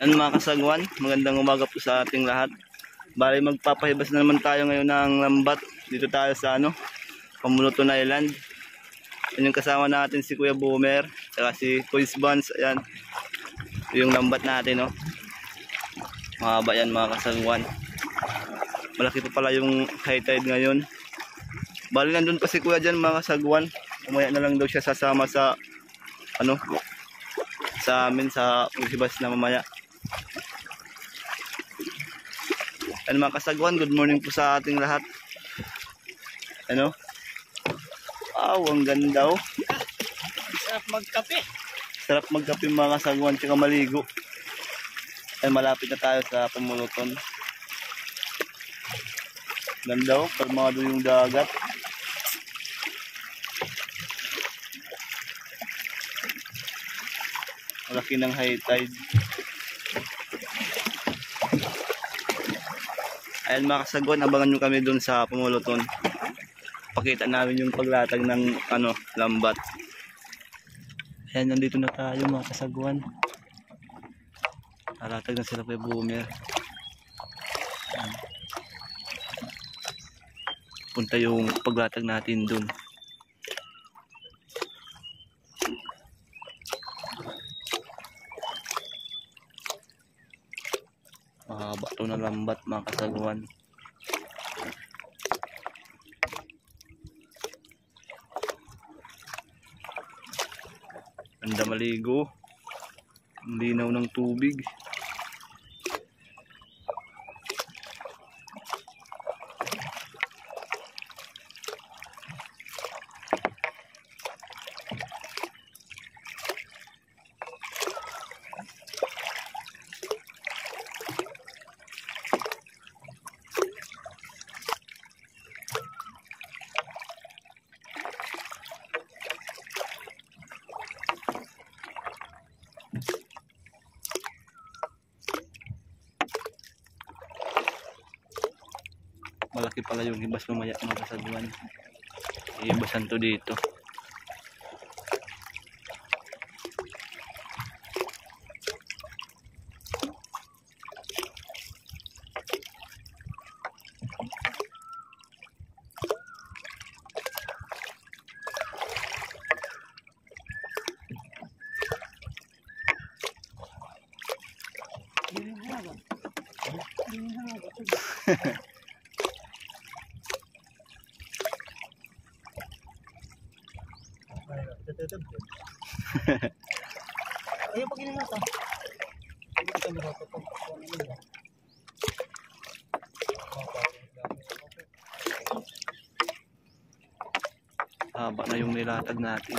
Ano mga kasagwan, magandang umaga po sa ating lahat. Bali magpapahibas na naman tayo ngayon ng lambat. Dito tayo sa Pamuluton Island. Yan yung kasama natin si Kuya Boomer, saka si Kuis Buns. Ayan, yung lambat natin, no. Mahaba yan mga kasagwan. Malaki pa pala yung high tide ngayon. Bali nandun pa si Kuya dyan mga kasagwan. Umaya na lang daw siya sasama sa sa amin sa paghibas na mamaya. Ano mga kasagwan, good morning po sa ating lahat. Wow, ang ganda oh. Sarap magkape. Sarap magkape mga kasagwan, tsaka maligo. Ay malapit na tayo sa Pamuluton. Ganda oh, kalmado yung dagat. Malaki ng high tide. Ayan mga kasagwan, abangan nyo kami dun sa Pamuluton. Pakita namin yung paglatag ng lambat. Ayan, nandito na tayo mga kasagwan. Nalatag na sila kay Boomer. Ayan. Punta yung paglatag natin dun. Mahaba ito na lambat mga kasagwan. Ganda maligo. Ang linaw ng tubig. Malaki pala yung hibas mamaya mga kasagwan. Ihibasan to dito. Ayaw pag inanasa. Haba na yung nilatag natin.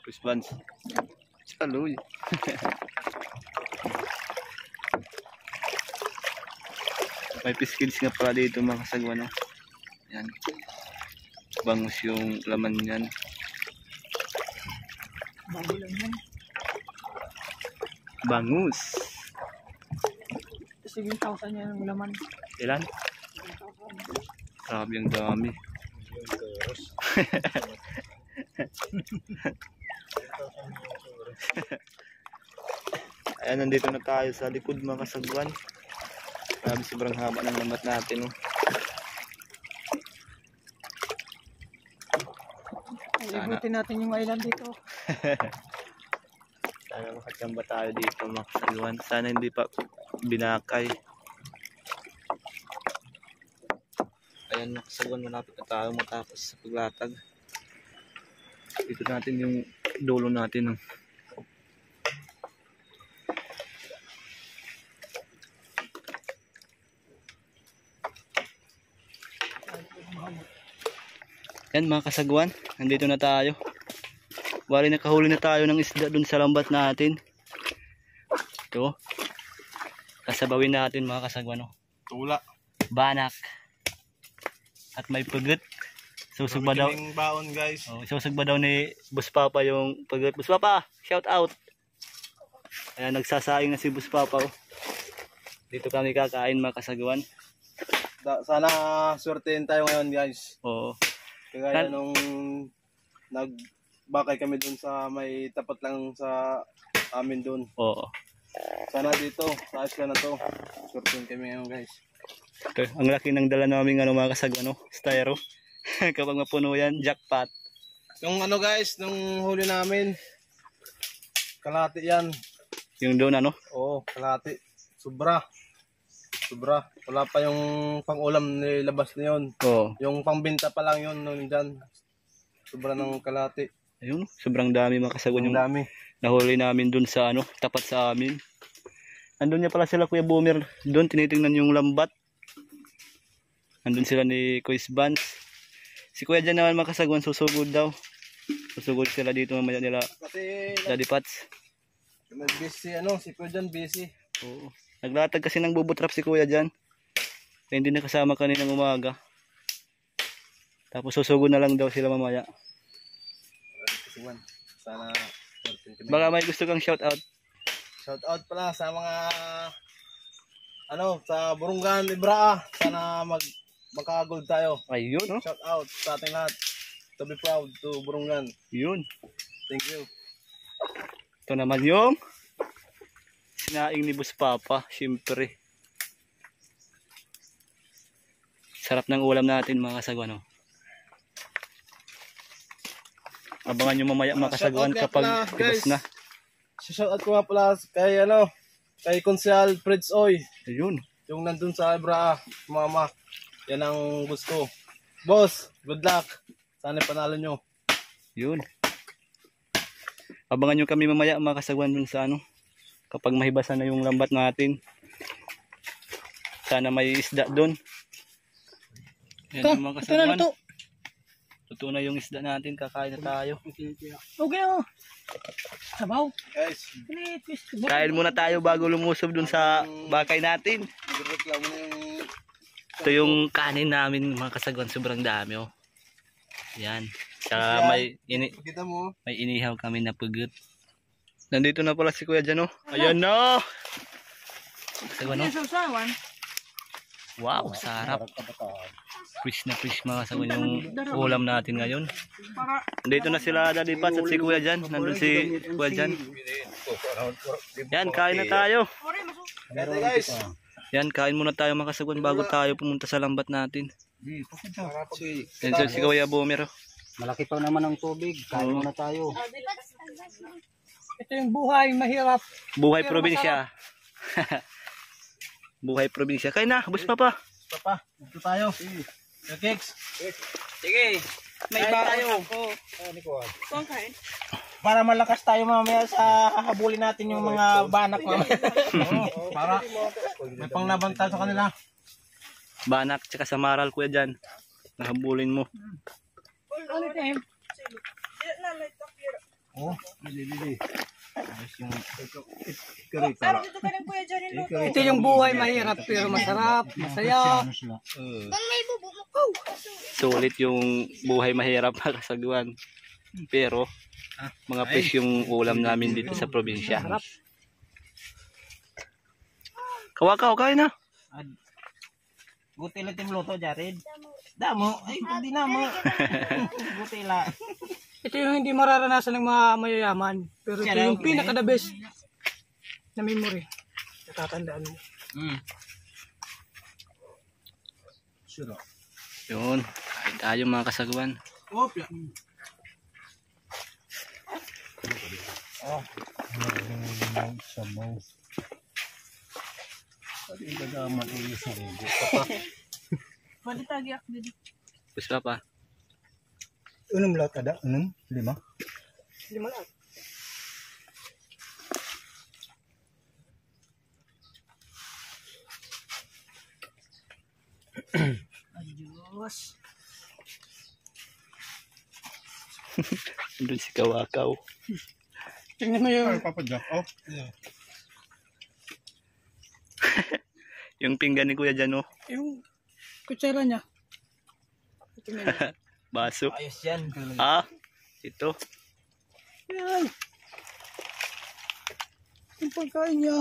Chris Vance. Saluy. May piskils nga pala dito mga kasagwan. Yan. Bangus yung laman yan. Bago lang yan. Bangus. 7,000 yan ang laman. Ilan? 7,000. Grabe ang dami. Ayan, nandito na tayo sa likod mga kasagwan. Grabe, sobrang haba ng lambat natin. Libutin natin yung island dito. Sana makachamba tayo dito mga kasagwan. Sana hindi pa binakay. Ayan mga kasagwan, malapit na tayo matapos sa paglatag. Dito natin yung dulo natin. Yan mga kasagwan, nandito na tayo. Bali nakahuli na tayo ng isda dun sa lambat natin. Ito. Kasabawin natin mga kasagwan. Tula. Banak. At may pugot. Susug ba daw? Baon guys. Oh, susug ba daw ni Boss Papa yung pugot. Boss Papa, shout out. Ayan, nagsasaing na si Boss Papa. Dito kami kakain mga kasagwan. Sana swertein tayo ngayon guys. Oo. Kagaya nung bakay kami dun sa may tapat lang sa amin dun. Oo. Sana dito, taas ka na to. Surfing kami ngayon guys. Ito, ang laki ng dala namin mga kasagwan, no? Styro. Kapag mapuno yan, jackpot. Yung ano guys, nung huli namin, kalahati yan. Yung doon ano? Oo, kalahati. Sobra. Wala pa yung pang-ulam nilabas na yun. Oo. Yung pangbenta pa lang yun nung dyan. Sobra ng kalahati. Ayun, sobrang dami mga kasagwan Ang yung dami. nahuli namin doon sa ano, tapat sa amin. Andun niya pala sila Kuya Boomer. Doon tinitingnan yung lambat. Andun sila ni Kuya Vance. Si Kuya dyan naman mga kasagwan, susugod daw. Susugod sila dito mamaya nila Kasi Daddy Pats. nag-busy ano, si Kuya dyan busy. Oo. Naglatag kasi ng bubutrap si Kuya dyan. Kaya hindi nakasama kaninang umaga. Tapos susugod na lang daw sila mamaya. Sana Baka may gusto kang shout out. shout out pala sa mga ano, sa Burungan Ibraa. Sana magka-gold tayo. Ayun, no? Shout out sa ating lahat. To be proud to Burungan. Yun. Thank you. Ito naman yung sinaing ni Boss Papa. Siyempre. Sarap ng ulam natin mga kasagwan, no? Abangan nyo mamaya mga kasagwan Shout out kapag nga pala, tibas guys. na. Shout out ko nga pala kay ano, kay Konsyal Freds Oy. Ayun. Yung nandun sa Ibraa, mama. Yan ang gusto. Boss, good luck. Sana panalo nyo. Yun. Abangan nyo kami mamaya mga kasagwan dun sa ano. Kapag mahibasan na yung lambat natin. Sana may isda dun. Yan yung mga kasagwan. Totoo na yung isda natin. Kakain na tayo. Okay oh. Sabaw. Guys, Kain muna tayo bago lumusob dun sa bakay natin. reklamo na yung Ito yung kanin namin mga kasagwan. Sobrang dami oh. Yan. Tsaka kita mo. may inihaw kami na pugot. Nandito na pala si Kuya dyan oh. Ayan na. Kasagwan oh. Sausawan. Wow, sarap. Fish na fish mga kasagwan yung ulam natin ngayon. Para Nandito na sila Daddy Pats at si Kuya dyan. Nandun si Kuya dyan. Yan, kain na tayo. Ito guys. Yan, kain muna tayo mga kasagwan bago tayo pumunta sa lambat natin. Yan si Kuya Boomer. Oh. Malaki pa naman ang tubig. Kain muna tayo. ito yung buhay mahirap. Buhay probinsya. Buhay probinsya. Kain na, Boss Papa. Papa, dito tayo. Yung cakes. Sige. May Kain baon tayo. ako. Para malakas tayo mamaya sa hahabulin natin yung mga banak mamaya. Para may panglabantay sa kanila. Banak tsaka sa maral Kuya dyan. Nahabulin mo. Ano time? Oh, bili. Ito yung buhay mahirap pero masarap, masaya. Sulit yung buhay mahirap mga kasagwan. Pero mga fish yung ulam namin dito sa probinsya. Kawakaw, kain na. Gutila tim luto, Jared. Damo, ay hindi na mo. Gutila. Ito yung hindi mararanasan ng mga mayayaman. Pero ito yung pinaka-the best na memory. Natatandaan mo. Yun, kain tayo mga kasagwan. Oh, Boss Papa. Unong lahat ada? Unong? 5? Lima lang. Adios. Doon si Kawakaw. Tingnan mo yung Papa Jack. Oh, yeah. Yung pinggan ni Kuya dyan, oh. yung kutsara niya. Tingnan mo. Baso. Ayos yan. Ah, ito. Yan. Yung pagkain niya.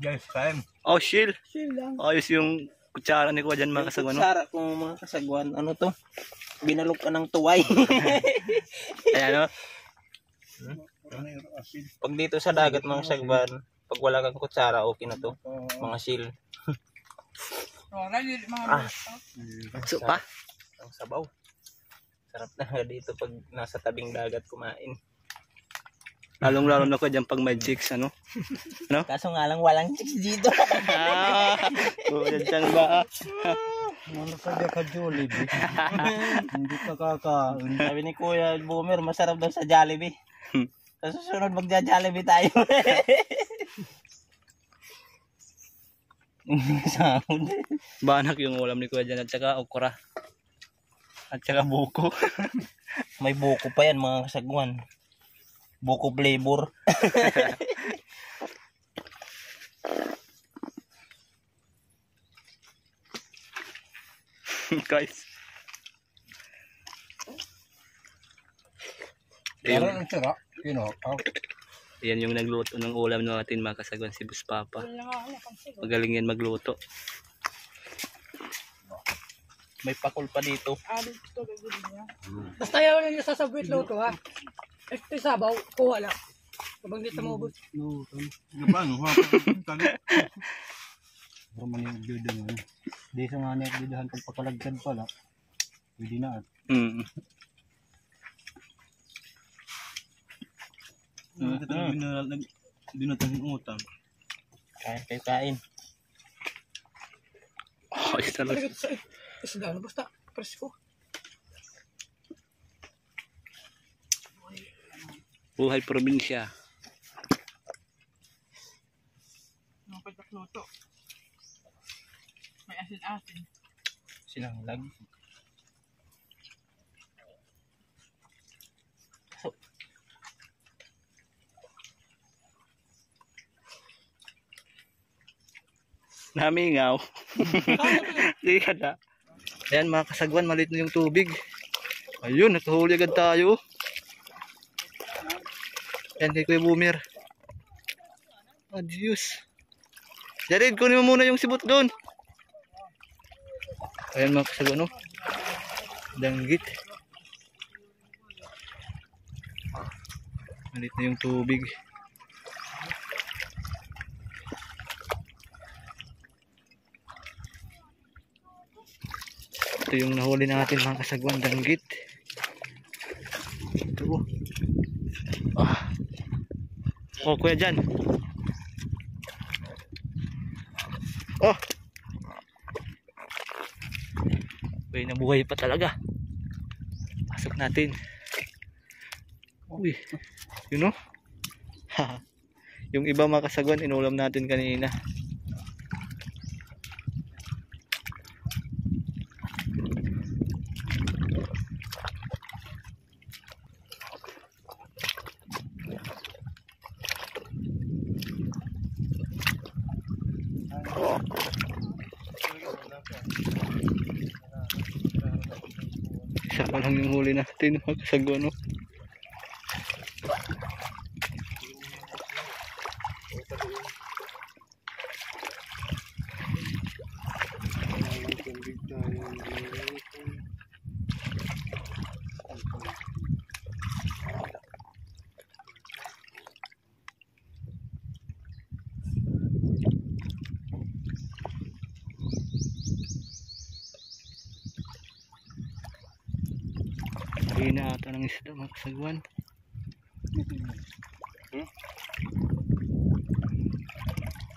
Guys, time. Oh, shield. Chill lang. Ayos yung kutsara ni Kuya dyan mga kasagwan. No? Sara kung mga kasagwan, ano to? Binalok ka ng tuway. Ayan, no? Pag dito sa dagat mga kasagwan, pag wala kang kutsara, okay na to. Mga seal. So pa? Ang sabaw. Sarap na dito pag nasa tabing dagat kumain. Lalong-lalo na ko dyan pag may chicks, ano? Ano? Kaso nga lang walang chicks dito. Kuya dyan ba? Ano ka ba ka Jollibee? Hindi ka kakain. Sabi ni Kuya Boomer, masarap daw sa Jollibee. Sa susunod magja-Jollibee tayo. Sound. Banak yung ulam ni Kuya dyan at saka okra. At saka buko. May buko pa yan mga kasagwan. Buko flavor. Guys. Ang sarap. Yan yung nagluto ng ulam natin mga kasagwan, si Bus Papa. Magaling yan magluto. May pakul pa dito. Basta yaw lang yung sasabwit luto ha. Ito sabaw, kuha lang. Kapag dito mo ubos. Paano? Roman yung bida mo. Di sa nga na bidahan pag pakalagkad pala. Pwede na at. Binatang yung utang. Kain kayo kain. Oh, isa lang. Isda na basta. Presko. Buhay probinsya. Luto. May asin-asin. Sinanglag. Namingaw. Di ka na. Ayan mga kasagwan, maliit na yung tubig. Ayun, nakahuli agad tayo. Ayan kay Kuya Boomer. Adios. Jared, kunin mo muna yung sibot doon. Ayan mga kasagwan, no? Danggit. Maliit na yung tubig. Ito yung nahuli natin mga kasagwan, danggit. Ito. Oh, kuya dyan. Oh. Uy, nabuhay pa talaga. Pasok natin. Uy, yun know? Yung iba mga kasagwan, inulam natin kanina. Isa pa lang yung huli natin mga kasagwan, no? Hina ata ng isda mga kasagwan.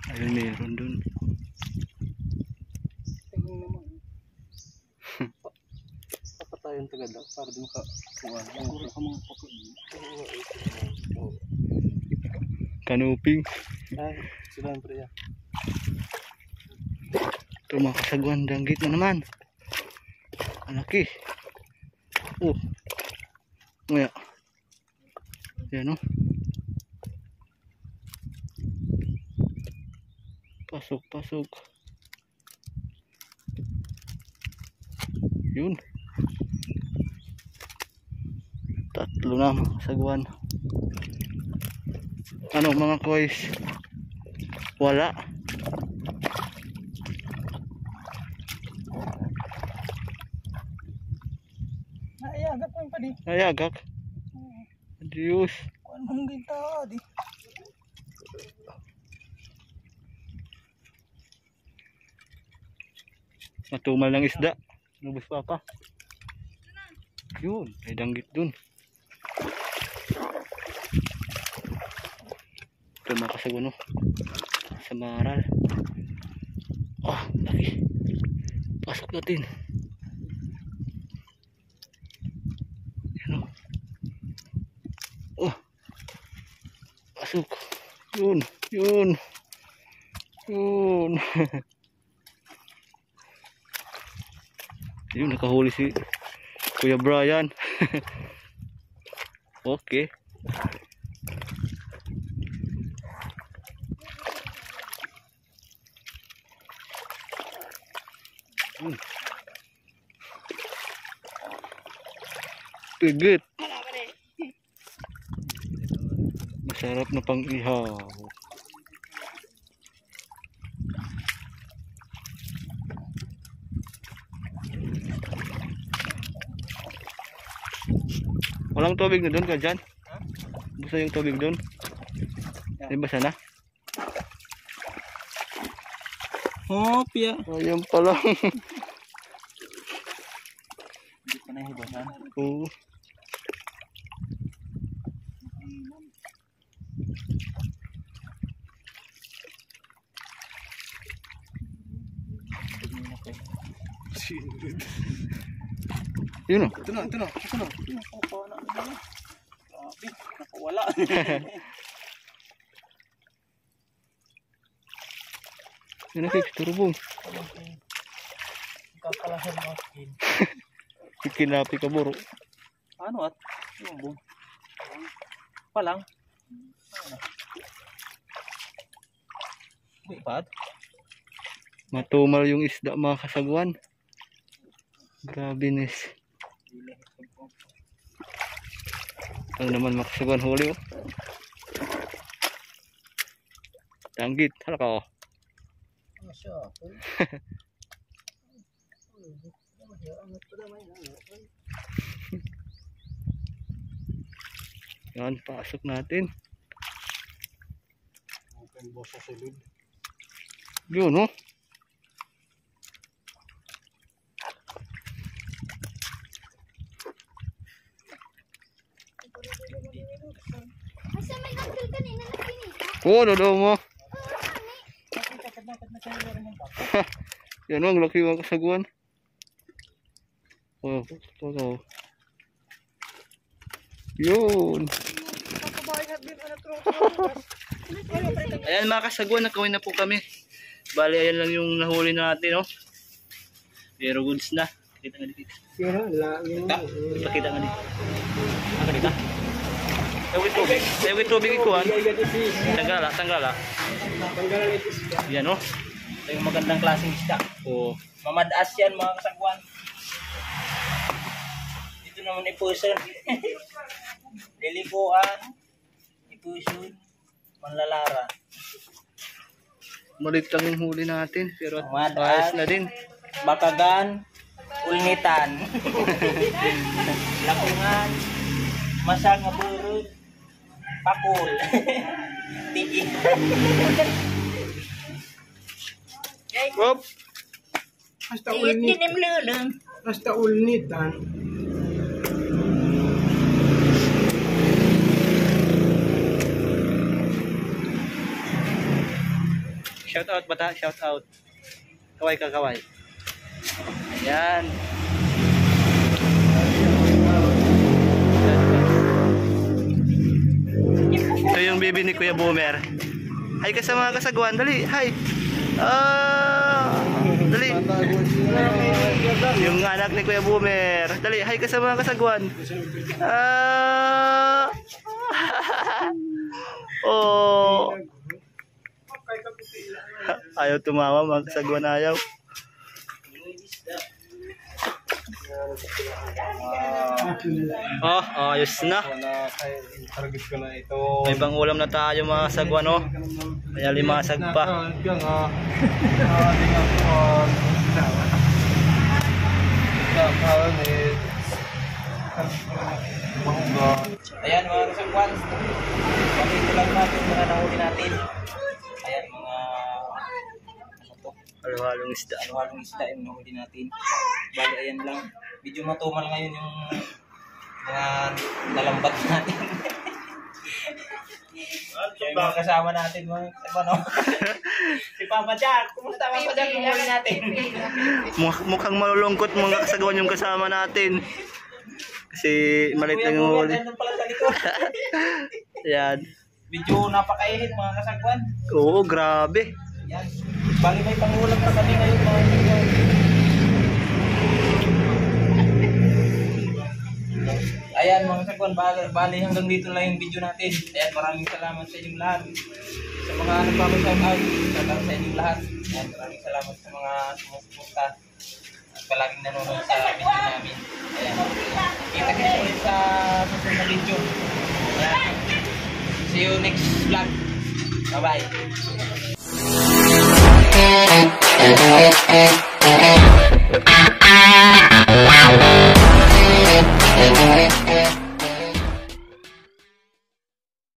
Ayun, meron dun. Saka tayong tagadang para din makakuha. Kanuping. Ay, sila pre ya. Ito mga kasagwan, danggit na naman. Malaki. Oh. Ngayon. Yan o. Pasok, pasok. Yun. Tatlo na mga kasagwan. Ano mga koys? Wala. Kuan pa di. Ay, agak. Diyos. Kuan mong ginta di. Matumal ng isda. Nubos pa. Yun, may danggit dun. Ito mga kasaguno. Sa maral. Oh, laki. Pasok natin. Yan o. Oh. Pasok. Yun. Yun, nakahuli si Kuya Brian. Okay. Pigit. Masarap na pang ihaw. Walang tubig na doon ka dyan? Basta yung tubig doon? Ay basa na? Hopya. Ayan pa lang. Hindi pa nahibasan. Oo. Yun o. Ito na. Grabe, nakawala. Yun o, Kix, turubong. Kakalasan mo skin. Kinapi ka buro. Ano at? Yung bong. Palang. Wait, pad? Matumal yung isda mga kasagwan. Grabe nis. Ang naman makasagwan huli oh. Tanggit, halaka oh. Yan, pasok natin. Yun oh. Asa may nagkil kanina na pinita? Oh, dadaw mo. Yan oh, ang laki mga kasagwan. Oh, oh. Yun. Ayan mga kasagwan, nakawin na po kami. Bali, ayan lang yung nahuli natin, no? Pero goods na. Kita nga dito. Pakita nga dito. Dito. Tawid tubig ikuan. Tanggala. Yan, no? Ito yung magandang klaseng isda. Oh. Mamadaas yan mga kasagwan. Ito naman ipuson. Lilikuan. Ipuson. Manlalara. Malit lang yung huli natin. Pero Madaas. ayos na din. Bakagan. Ulnitan. Lapungan. Masang nga burot. Pakul. Tigi. Hop! Hasta ulnitan. Shout out bata, shout out. Kaway ka kaway. Ayan. Ito yung baby ni Kuya Boomer. Hi ka sa mga kasagwan, dali, hi. Dali. Yung anak ni Kuya Boomer. Dali, hi ka sa mga kasagwan. Oh. Ayaw tumawa, mga kasagwan ayaw. Oh, ayos na. Target ko na ito. May ibang ulam na tayo mga sagwan, no? Kaya limasag pa. kwan. Ito lang natin mga nahuli natin. Ayan, mga ano to? Halo-halong isda. Halo-halong isda yung nahuli natin. Bali, ayan lang. Medyo matumal ngayon yung mga nalambat natin. Yung mga kasama natin, mga ano? Si Papa Jack. Kumusta Papa Jack yung huli natin? Mukhang malulungkot mga kasagawan yung kasama natin. Kasi malit lang yung huli. Nandun pala sa likod. Ayan. Medyo napakainit mga kasagwan. Oo, grabe. Yan. Bali may pangulam na kami ngayon mga kasagwan. Ayan mga kasagwan, bali hanggang dito lang yung video natin. Ayan, maraming salamat sa inyong lahat. Sa mga nagpapashoutout, salamat sa inyong lahat. Ayan, maraming salamat sa mga sumusuporta at palaging nanonood sa video namin. Ayan. Kita kayo ulit sa susunod na video. Ayan. See you next vlog. Bye-bye.